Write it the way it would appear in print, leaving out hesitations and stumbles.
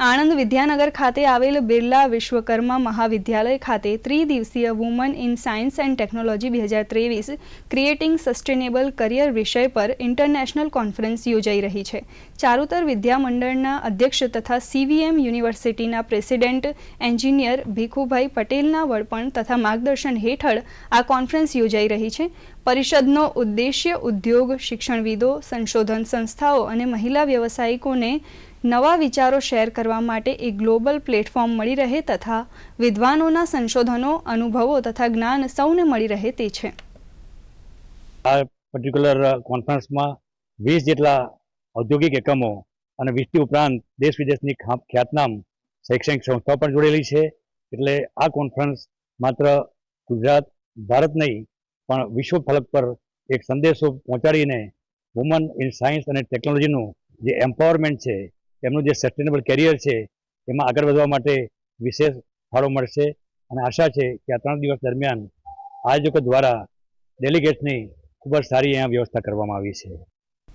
આણંદ વિદ્યાનગર ખાતે આવેલ બિરલા વિશ્વકર્મા મહાવિદ્યાલય ખાતે ત્રિદિવસીય woman in science and technology 2023 creating sustainable career વિષય પર ઇન્ટરનેશનલ કોન્ફરન્સ યોજાઈ રહી છે। ચારુતર વિદ્યામંડળના અધ્યક્ષ તથા CVM યુનિવર્સિટીના પ્રેસિડેન્ટ એન્જિનિયર ભીખુભાઈ પટેલના વડપણ તથા માર્ગદર્શન હેઠળ આ કોન્ફરન્સ યોજાઈ રહી છે। પરિષદનો ઉદ્દેશ્ય ઉદ્યોગ, શિક્ષણવિદો, સંશોધન સંસ્થાઓ અને મહિલા વ્યવસાયિકોને નવા વિચારો શેર કરવા માટે એક ગ્લોબલ પ્લેટફોર્મ મળી રહે તથા વિદ્વાનોના સંશોધનો, અનુભવો તથા જ્ઞાન સૌને મળી રહે તે છે। આ પર્ટિક્યુલર કોન્ફરન્સમાં 20 જેટલા ઔદ્યોગિક એકમો અને 20થી ઉપરાંત દેશ વિદેશની ખ્યાતનામ શૈક્ષણિક સંસ્થાઓ પણ જોડેલી છે। એટલે આ કોન્ફરન્સ માત્ર ગુજરાત, ભારત નહીં પણ વિશ્વ ફલક પર એક સંદેશો પહોંચાડીને વુમન ઇન સાયન્સ અને ટેકનોલોજીનું જે એમ્પાવરમેન્ટ છે, એમનું જે સસ્ટેનેબલ કેરિયર છે એમાં આગળ વધવા માટે વિશેષ ફાળો મળશે અને આશા છે કે આ 3 દિવસ દરમિયાન આયોજકો દ્વારા ડેલિગેટ્સની ખૂબ જ સારી અહીંયા વ્યવસ્થા કરવામાં આવી છે।